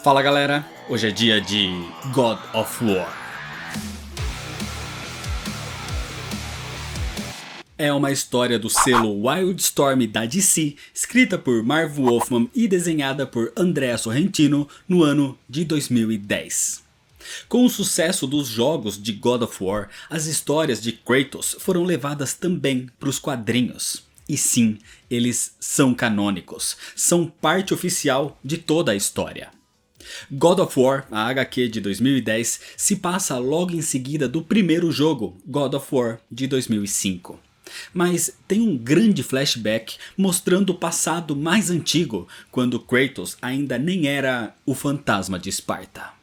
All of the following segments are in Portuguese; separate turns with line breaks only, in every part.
Fala galera, hoje é dia de God of War. É uma história do selo Wildstorm da DC, escrita por Marv Wolfman e desenhada por Andrea Sorrentino no ano de 2010. Com o sucesso dos jogos de God of War, as histórias de Kratos foram levadas também para os quadrinhos. E sim, eles são canônicos, são parte oficial de toda a história. God of War, a HQ de 2010, se passa logo em seguida do primeiro jogo, God of War, de 2005. Mas tem um grande flashback mostrando o passado mais antigo, quando Kratos ainda nem era o fantasma de Esparta.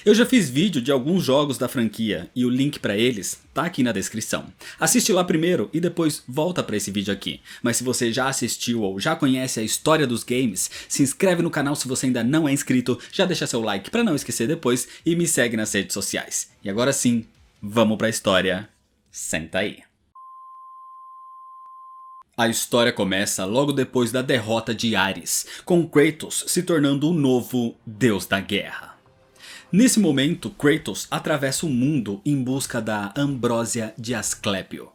Eu já fiz vídeo de alguns jogos da franquia e o link pra eles tá aqui na descrição. Assiste lá primeiro e depois volta pra esse vídeo aqui. Mas se você já assistiu ou já conhece a história dos games, se inscreve no canal se você ainda não é inscrito, já deixa seu like pra não esquecer depois e me segue nas redes sociais. E agora sim, vamos pra história. Senta aí. A história começa logo depois da derrota de Ares, com Kratos se tornando o novo deus da guerra. Nesse momento, Kratos atravessa o mundo em busca da Ambrósia de Asclépio.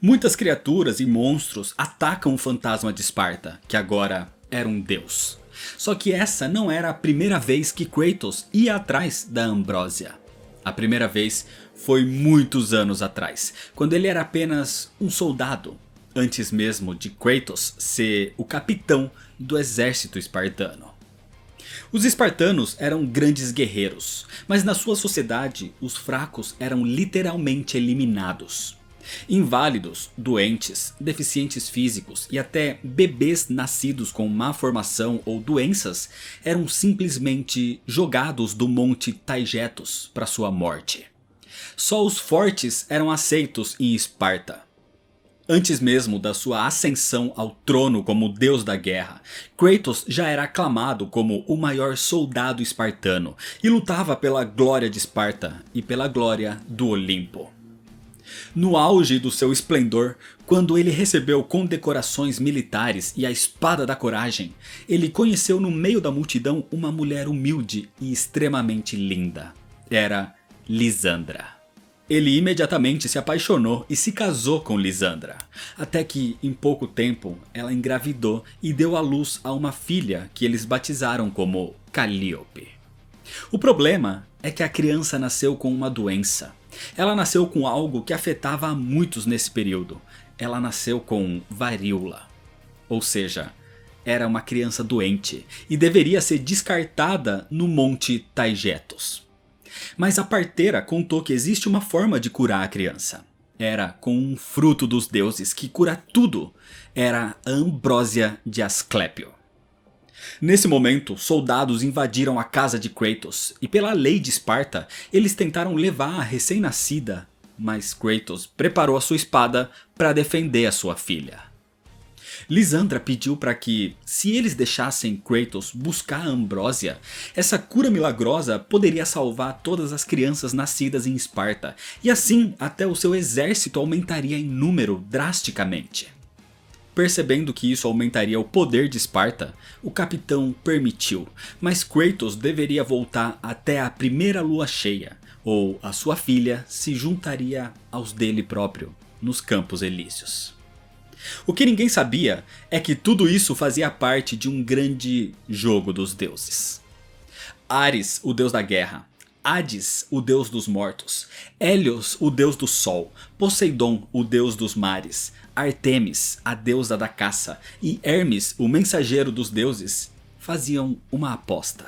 Muitas criaturas e monstros atacam o fantasma de Esparta, que agora era um deus. Só que essa não era a primeira vez que Kratos ia atrás da Ambrósia. A primeira vez foi muitos anos atrás, quando ele era apenas um soldado, antes mesmo de Kratos ser o capitão do exército espartano. Os espartanos eram grandes guerreiros, mas na sua sociedade os fracos eram literalmente eliminados. Inválidos, doentes, deficientes físicos e até bebês nascidos com má formação ou doenças eram simplesmente jogados do monte Taygetos para sua morte. Só os fortes eram aceitos em Esparta. Antes mesmo da sua ascensão ao trono como deus da guerra, Kratos já era aclamado como o maior soldado espartano e lutava pela glória de Esparta e pela glória do Olimpo. No auge do seu esplendor, quando ele recebeu condecorações militares e a Espada da Coragem, ele conheceu no meio da multidão uma mulher humilde e extremamente linda. Era Lisandra. Ele imediatamente se apaixonou e se casou com Lisandra, até que em pouco tempo ela engravidou e deu à luz a uma filha que eles batizaram como Calliope. O problema é que a criança nasceu com uma doença. Ela nasceu com algo que afetava a muitos nesse período. Ela nasceu com varíola, ou seja, era uma criança doente e deveria ser descartada no monte Taygetos. Mas a parteira contou que existe uma forma de curar a criança. Era com um fruto dos deuses que cura tudo. Era a Ambrósia de Asclépio. Nesse momento, soldados invadiram a casa de Kratos e pela lei de Esparta, eles tentaram levar a recém-nascida, mas Kratos preparou a sua espada para defender a sua filha. Lisandra pediu para que, se eles deixassem Kratos buscar a Ambrósia, essa cura milagrosa poderia salvar todas as crianças nascidas em Esparta, e assim até o seu exército aumentaria em número drasticamente. Percebendo que isso aumentaria o poder de Esparta, o capitão permitiu, mas Kratos deveria voltar até a primeira lua cheia, ou a sua filha se juntaria aos dele próprio nos Campos Elíseos. O que ninguém sabia é que tudo isso fazia parte de um grande jogo dos deuses. Ares, o deus da guerra, Hades, o deus dos mortos, Hélios, o deus do sol, Poseidon, o deus dos mares, Artemis, a deusa da caça, e Hermes, o mensageiro dos deuses, faziam uma aposta.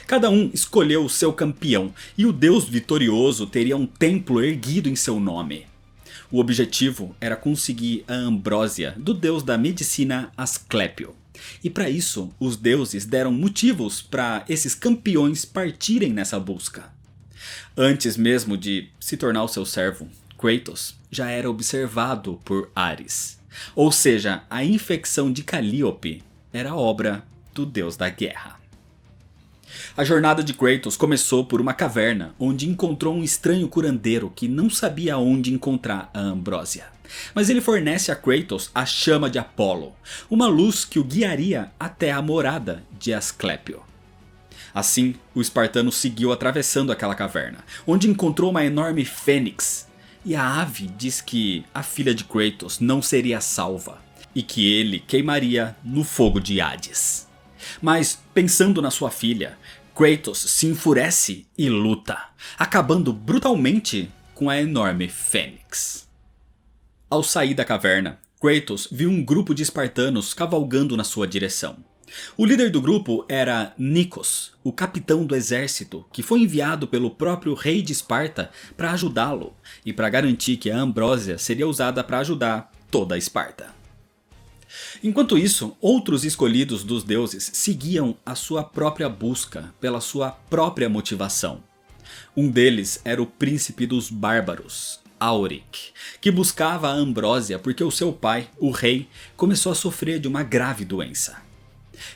Cada um escolheu o seu campeão e o deus vitorioso teria um templo erguido em seu nome. O objetivo era conseguir a Ambrósia do deus da medicina Asclépio. E para isso, os deuses deram motivos para esses campeões partirem nessa busca. Antes mesmo de se tornar o seu servo, Kratos já era observado por Ares. Ou seja, a infecção de Calliope era obra do deus da guerra. A jornada de Kratos começou por uma caverna, onde encontrou um estranho curandeiro que não sabia onde encontrar a Ambrósia. Mas ele fornece a Kratos a chama de Apolo, uma luz que o guiaria até a morada de Asclépio. Assim, o espartano seguiu atravessando aquela caverna, onde encontrou uma enorme fênix. E a ave diz que a filha de Kratos não seria salva, e que ele queimaria no fogo de Hades. Mas, pensando na sua filha, Kratos se enfurece e luta, acabando brutalmente com a enorme fênix. Ao sair da caverna, Kratos viu um grupo de espartanos cavalgando na sua direção. O líder do grupo era Nikos, o capitão do exército, que foi enviado pelo próprio rei de Esparta para ajudá-lo e para garantir que a Ambrósia seria usada para ajudar toda a Esparta. Enquanto isso, outros escolhidos dos deuses seguiam a sua própria busca pela sua própria motivação. Um deles era o príncipe dos bárbaros, Auric, que buscava a Ambrósia porque o seu pai, o rei, começou a sofrer de uma grave doença.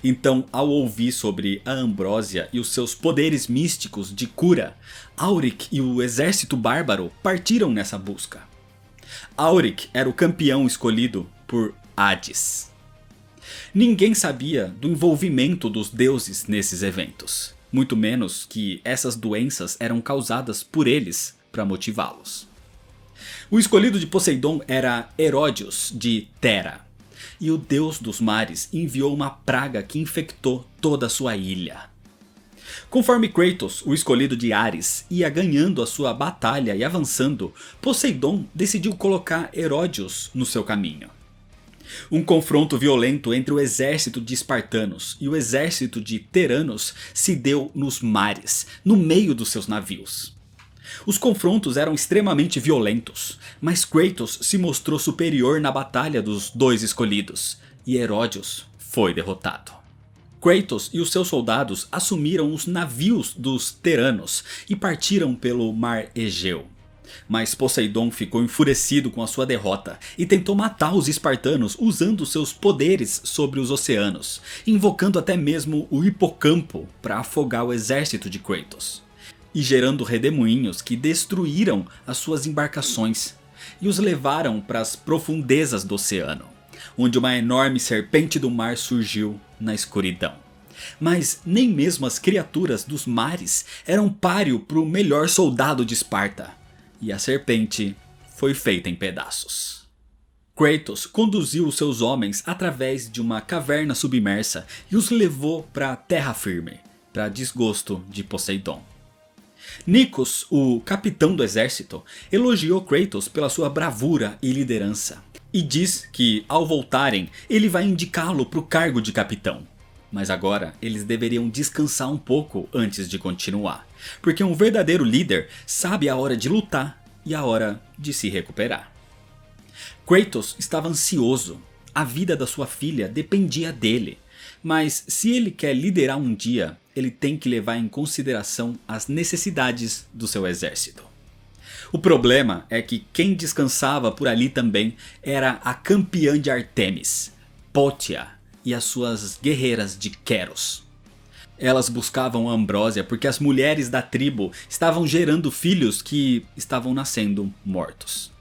Então, ao ouvir sobre a Ambrósia e os seus poderes místicos de cura, Auric e o exército bárbaro partiram nessa busca. Auric era o campeão escolhido por Hades. Ninguém sabia do envolvimento dos deuses nesses eventos, muito menos que essas doenças eram causadas por eles para motivá-los. O escolhido de Poseidon era Heródios de Tera. E o deus dos mares enviou uma praga que infectou toda a sua ilha. Conforme Kratos, o escolhido de Ares, ia ganhando a sua batalha e avançando, Poseidon decidiu colocar Heródios no seu caminho. Um confronto violento entre o exército de espartanos e o exército de teranos se deu nos mares, no meio dos seus navios. Os confrontos eram extremamente violentos, mas Kratos se mostrou superior na batalha dos dois escolhidos, e Heródios foi derrotado. Kratos e os seus soldados assumiram os navios dos teranos e partiram pelo mar Egeu. Mas Poseidon ficou enfurecido com a sua derrota e tentou matar os espartanos usando seus poderes sobre os oceanos, invocando até mesmo o hipocampo para afogar o exército de Kratos. E gerando redemoinhos que destruíram as suas embarcações e os levaram para as profundezas do oceano, onde uma enorme serpente do mar surgiu na escuridão. Mas nem mesmo as criaturas dos mares eram páreo para o melhor soldado de Esparta, e a serpente foi feita em pedaços. Kratos conduziu os seus homens através de uma caverna submersa e os levou para a terra firme, para desgosto de Poseidon. Nikos, o capitão do exército, elogiou Kratos pela sua bravura e liderança, e diz que ao voltarem ele vai indicá-lo para o cargo de capitão. Mas agora eles deveriam descansar um pouco antes de continuar, porque um verdadeiro líder sabe a hora de lutar e a hora de se recuperar. Kratos estava ansioso, a vida da sua filha dependia dele. Mas se ele quer liderar um dia, ele tem que levar em consideração as necessidades do seu exército. O problema é que quem descansava por ali também era a campeã de Artemis, Pótia, e as suas guerreiras de Queros. Elas buscavam a Ambrósia porque as mulheres da tribo estavam gerando filhos que estavam nascendo mortos.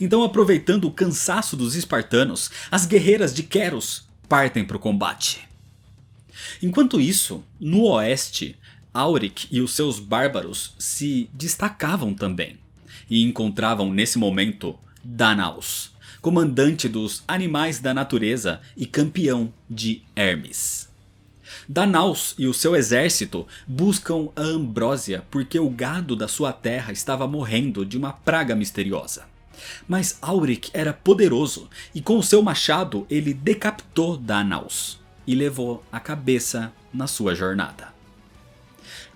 Então, aproveitando o cansaço dos espartanos, as guerreiras de Queros partem para o combate. Enquanto isso, no oeste, Auric e os seus bárbaros se destacavam também. E encontravam nesse momento Danaus, comandante dos animais da natureza e campeão de Hermes. Danaus e o seu exército buscam a Ambrósia porque o gado da sua terra estava morrendo de uma praga misteriosa. Mas Auric era poderoso e com o seu machado ele decapitou Danaus e levou a cabeça na sua jornada.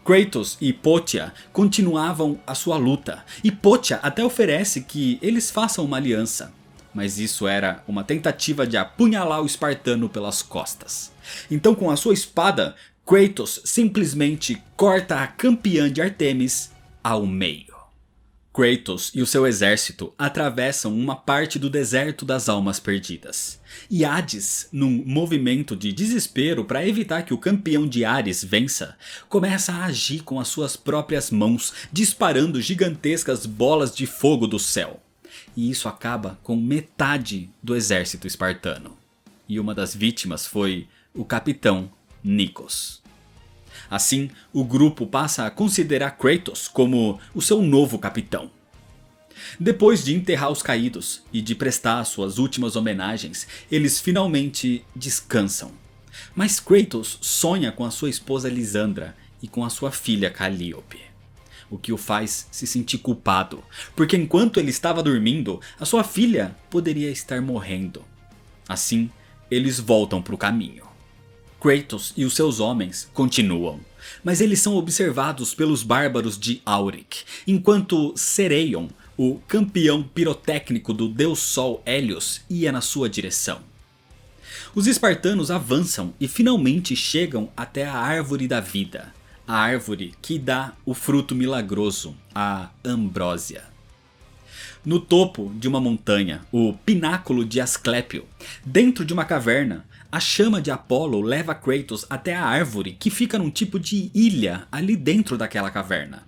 Kratos e Pótia continuavam a sua luta, e Pótia até oferece que eles façam uma aliança. Mas isso era uma tentativa de apunhalar o espartano pelas costas. Então, com a sua espada, Kratos simplesmente corta a campeã de Artemis ao meio. Kratos e o seu exército atravessam uma parte do deserto das almas perdidas. E Hades, num movimento de desespero para evitar que o campeão de Ares vença, começa a agir com as suas próprias mãos, disparando gigantescas bolas de fogo do céu. E isso acaba com metade do exército espartano. E uma das vítimas foi o capitão Nikos. Assim, o grupo passa a considerar Kratos como o seu novo capitão. Depois de enterrar os caídos e de prestar suas últimas homenagens, eles finalmente descansam. Mas Kratos sonha com a sua esposa Lisandra e com a sua filha Calliope. O que o faz se sentir culpado, porque enquanto ele estava dormindo, a sua filha poderia estar morrendo. Assim, eles voltam para o caminho. Kratos e os seus homens continuam, mas eles são observados pelos bárbaros de Auric, enquanto Sereion, o campeão pirotécnico do deus Sol Hélios, ia na sua direção. Os espartanos avançam e finalmente chegam até a Árvore da Vida, a árvore que dá o fruto milagroso, a ambrósia. No topo de uma montanha, o pináculo de Asclépio, dentro de uma caverna, a chama de Apolo leva Kratos até a árvore que fica num tipo de ilha ali dentro daquela caverna.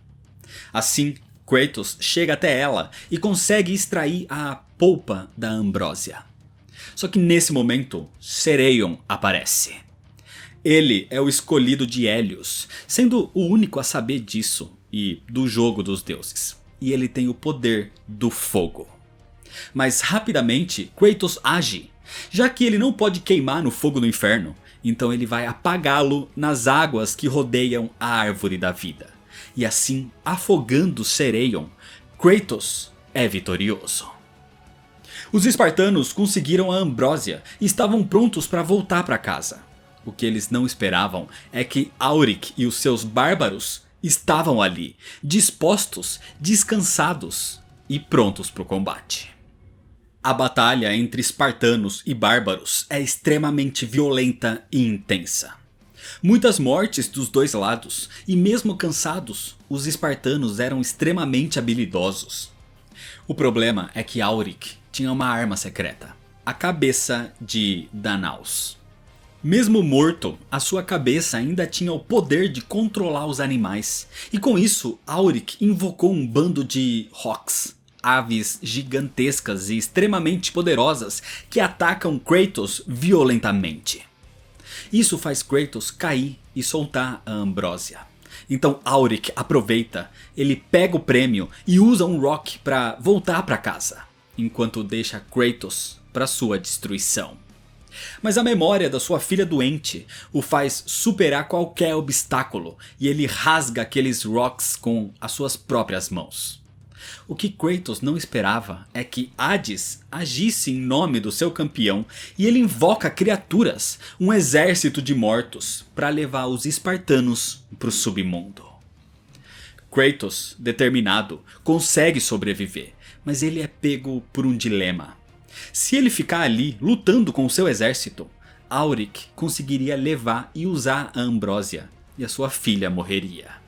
Assim, Kratos chega até ela e consegue extrair a polpa da ambrósia. Só que nesse momento, Sereion aparece. Ele é o escolhido de Hélios, sendo o único a saber disso e do jogo dos deuses. E ele tem o poder do fogo. Mas rapidamente, Kratos age, já que ele não pode queimar no fogo do inferno, então ele vai apagá-lo nas águas que rodeiam a Árvore da Vida. E assim, afogando Sereion, Kratos é vitorioso. Os espartanos conseguiram a ambrósia e estavam prontos para voltar para casa. O que eles não esperavam é que Auric e os seus bárbaros estavam ali, dispostos, descansados e prontos para o combate. A batalha entre espartanos e bárbaros é extremamente violenta e intensa. Muitas mortes dos dois lados, e mesmo cansados, os espartanos eram extremamente habilidosos. O problema é que Auric tinha uma arma secreta, a cabeça de Danaus. Mesmo morto, a sua cabeça ainda tinha o poder de controlar os animais, e com isso Auric invocou um bando de Hawks, aves gigantescas e extremamente poderosas que atacam Kratos violentamente. Isso faz Kratos cair e soltar a ambrósia. Então Auric aproveita, ele pega o prêmio e usa um rock para voltar para casa, enquanto deixa Kratos para sua destruição. Mas a memória da sua filha doente o faz superar qualquer obstáculo e ele rasga aqueles rocks com as suas próprias mãos. O que Kratos não esperava é que Hades agisse em nome do seu campeão e ele invoca criaturas, um exército de mortos, para levar os espartanos para o submundo. Kratos, determinado, consegue sobreviver, mas ele é pego por um dilema. Se ele ficar ali lutando com o seu exército, Auric conseguiria levar e usar a ambrósia e a sua filha morreria.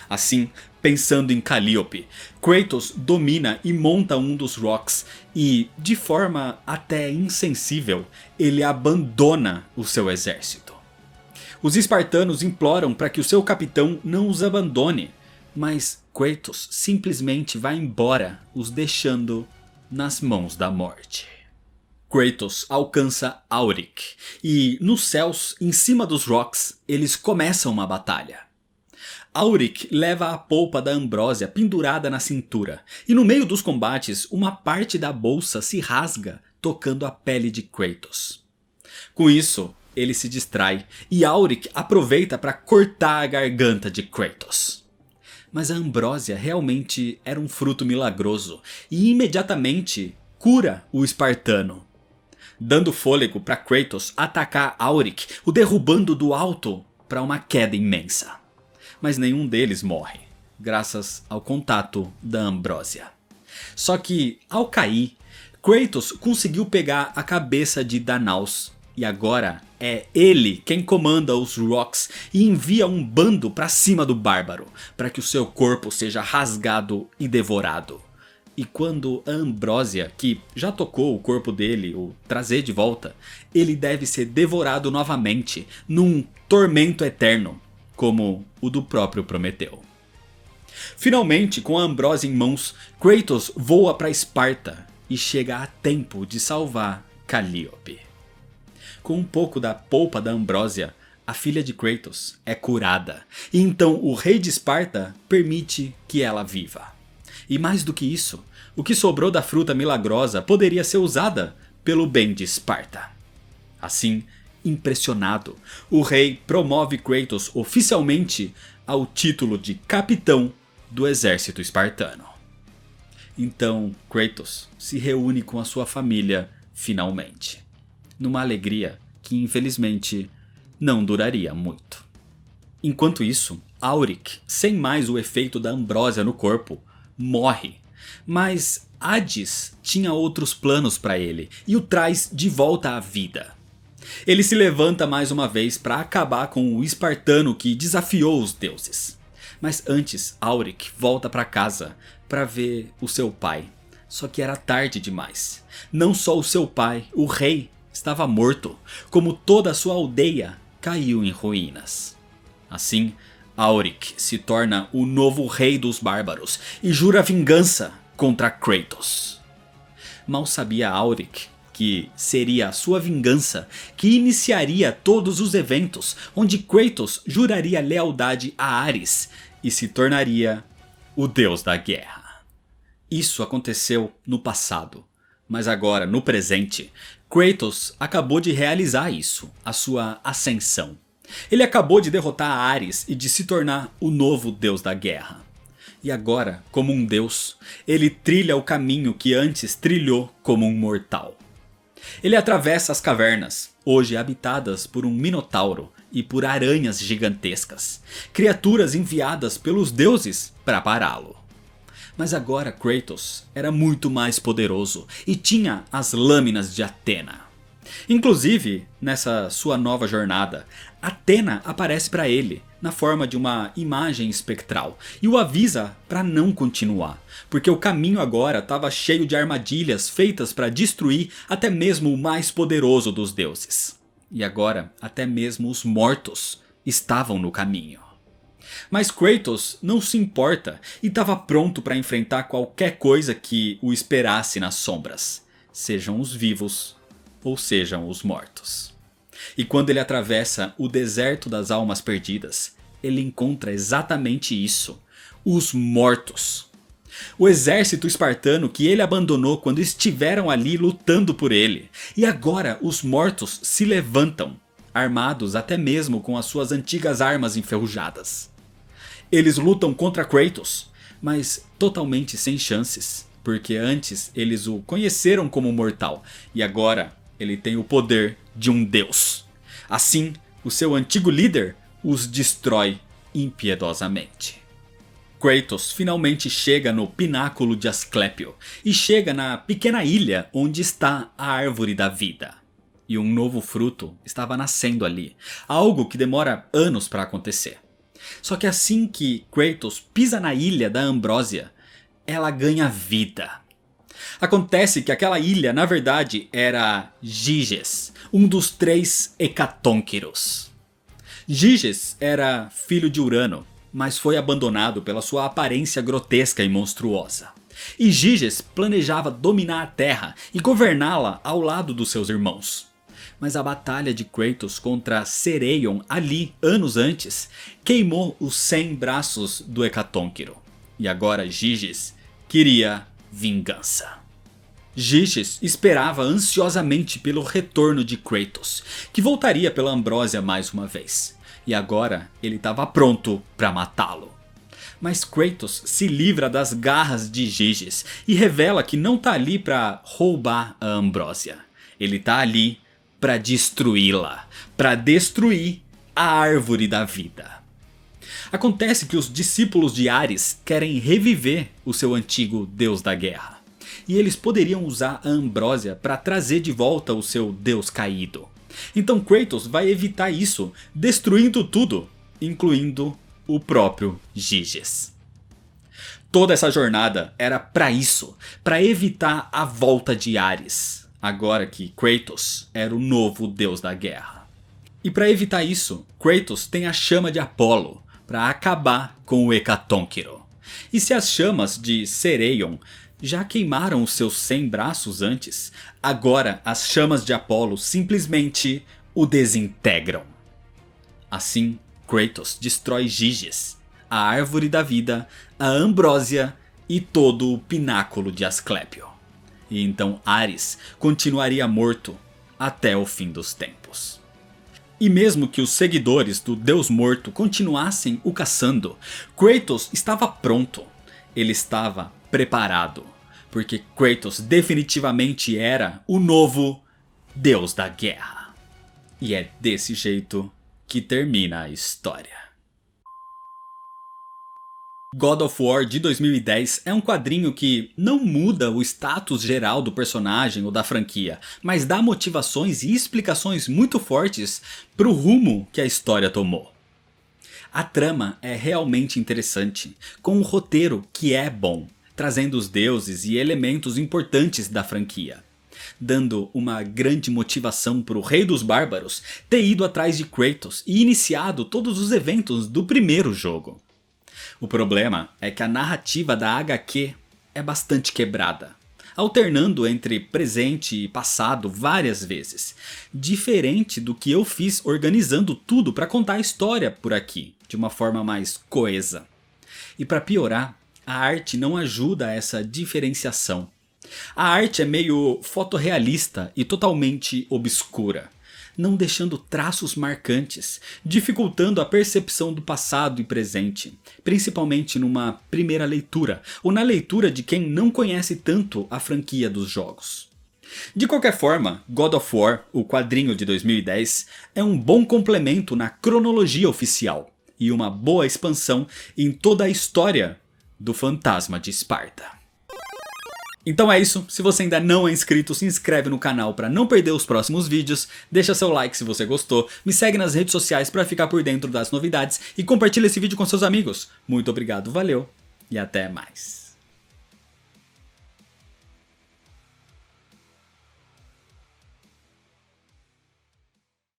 Assim, pensando em Calliope, Kratos domina e monta um dos rocks e, de forma até insensível, ele abandona o seu exército. Os espartanos imploram para que o seu capitão não os abandone, mas Kratos simplesmente vai embora, os deixando nas mãos da morte. Kratos alcança Auric e nos céus, em cima dos rocks, eles começam uma batalha. Auric leva a polpa da ambrósia pendurada na cintura e no meio dos combates uma parte da bolsa se rasga tocando a pele de Kratos. Com isso, ele se distrai e Auric aproveita para cortar a garganta de Kratos. Mas a ambrósia realmente era um fruto milagroso e imediatamente cura o espartano, dando fôlego para Kratos atacar Auric, o derrubando do alto para uma queda imensa. Mas nenhum deles morre, graças ao contato da ambrósia. Só que, ao cair, Kratos conseguiu pegar a cabeça de Danaus, e agora é ele quem comanda os rocks e envia um bando para cima do bárbaro, para que o seu corpo seja rasgado e devorado. E quando a ambrósia, que já tocou o corpo dele, o trazer de volta, ele deve ser devorado novamente, num tormento eterno, como o do próprio Prometeu. Finalmente, com a ambrósia em mãos, Kratos voa para Esparta e chega a tempo de salvar Calliope. Com um pouco da polpa da ambrósia, a filha de Kratos é curada, e então o rei de Esparta permite que ela viva. E mais do que isso, o que sobrou da fruta milagrosa poderia ser usada pelo bem de Esparta. Assim, impressionado, o rei promove Kratos oficialmente ao título de capitão do exército espartano. Então Kratos se reúne com a sua família finalmente, numa alegria que infelizmente não duraria muito. Enquanto isso, Auric, sem mais o efeito da ambrósia no corpo, morre. Mas Hades tinha outros planos para ele e o traz de volta à vida. Ele se levanta mais uma vez para acabar com o espartano que desafiou os deuses. Mas antes, Auric volta para casa para ver o seu pai. Só que era tarde demais. Não só o seu pai, o rei, estava morto, como toda a sua aldeia caiu em ruínas. Assim, Auric se torna o novo rei dos bárbaros e jura vingança contra Kratos. Mal sabia Auric que seria a sua vingança que iniciaria todos os eventos onde Kratos juraria lealdade a Ares e se tornaria o deus da guerra. Isso aconteceu no passado, mas agora, no presente, Kratos acabou de realizar isso, a sua ascensão. Ele acabou de derrotar Ares e de se tornar o novo deus da guerra. E agora, como um deus, ele trilha o caminho que antes trilhou como um mortal. Ele atravessa as cavernas, hoje habitadas por um minotauro e por aranhas gigantescas, criaturas enviadas pelos deuses para pará-lo. Mas agora Kratos era muito mais poderoso e tinha as lâminas de Atena. Inclusive, nessa sua nova jornada, Atena aparece para ele na forma de uma imagem espectral e o avisa para não continuar, porque o caminho agora estava cheio de armadilhas feitas para destruir até mesmo o mais poderoso dos deuses. E agora até mesmo os mortos estavam no caminho. Mas Kratos não se importa e estava pronto para enfrentar qualquer coisa que o esperasse nas sombras, sejam os vivos ou sejam os mortos. E quando ele atravessa o deserto das almas perdidas, ele encontra exatamente isso, os mortos. O exército espartano que ele abandonou quando estiveram ali lutando por ele. E agora os mortos se levantam, armados até mesmo com as suas antigas armas enferrujadas. Eles lutam contra Kratos, mas totalmente sem chances, porque antes eles o conheceram como mortal e agora ele tem o poder de um deus. Assim, o seu antigo líder os destrói impiedosamente. Kratos finalmente chega no pináculo de Asclépio e chega na pequena ilha onde está a árvore da vida. E um novo fruto estava nascendo ali, algo que demora anos para acontecer. Só que assim que Kratos pisa na ilha da Ambrósia, ela ganha vida. Acontece que aquela ilha na verdade era Gyges, um dos 3 Hecatônquiros. Gyges era filho de Urano, mas foi abandonado pela sua aparência grotesca e monstruosa. E Gyges planejava dominar a Terra e governá-la ao lado dos seus irmãos. Mas a batalha de Kratos contra Sereion ali, anos antes, queimou os 100 braços do Hecatônquiro. E agora Gyges queria vingança. Gyges esperava ansiosamente pelo retorno de Kratos, que voltaria pela Ambrósia mais uma vez. E agora ele estava pronto para matá-lo. Mas Kratos se livra das garras de Gyges e revela que não está ali para roubar a Ambrósia. Ele está ali para destruí-la, para destruir a árvore da vida. Acontece que os discípulos de Ares querem reviver o seu antigo deus da guerra. E eles poderiam usar a Ambrósia para trazer de volta o seu deus caído. Então Kratos vai evitar isso, destruindo tudo, incluindo o próprio Gyges. Toda essa jornada era para isso, para evitar a volta de Ares. Agora que Kratos era o novo deus da guerra. E para evitar isso, Kratos tem a chama de Apolo para acabar com o Hecatônquiro. E se as chamas de Sereion já queimaram os seus 100 braços antes, agora as chamas de Apolo simplesmente o desintegram. Assim, Kratos destrói Giges, a Árvore da Vida, a Ambrósia e todo o pináculo de Asclépio. E então Ares continuaria morto até o fim dos tempos. E mesmo que os seguidores do Deus Morto continuassem o caçando, Kratos estava pronto. Ele estava preparado, porque Kratos definitivamente era o novo Deus da Guerra. E é desse jeito que termina a história. God of War de 2010 é um quadrinho que não muda o status geral do personagem ou da franquia, mas dá motivações e explicações muito fortes para o rumo que a história tomou. A trama é realmente interessante, com um roteiro que é bom, trazendo os deuses e elementos importantes da franquia, dando uma grande motivação para o Rei dos Bárbaros ter ido atrás de Kratos e iniciado todos os eventos do primeiro jogo. O problema é que a narrativa da HQ é bastante quebrada, alternando entre presente e passado várias vezes, diferente do que eu fiz organizando tudo para contar a história por aqui, de uma forma mais coesa. E para piorar, a arte não ajuda a essa diferenciação. A arte é meio fotorrealista e totalmente obscura, não deixando traços marcantes, dificultando a percepção do passado e presente, principalmente numa primeira leitura, ou na leitura de quem não conhece tanto a franquia dos jogos. De qualquer forma, God of War, o quadrinho de 2010, é um bom complemento na cronologia oficial, e uma boa expansão em toda a história do Fantasma de Esparta. Então é isso, se você ainda não é inscrito, se inscreve no canal para não perder os próximos vídeos, deixa seu like se você gostou, me segue nas redes sociais para ficar por dentro das novidades e compartilha esse vídeo com seus amigos. Muito obrigado, valeu e até mais.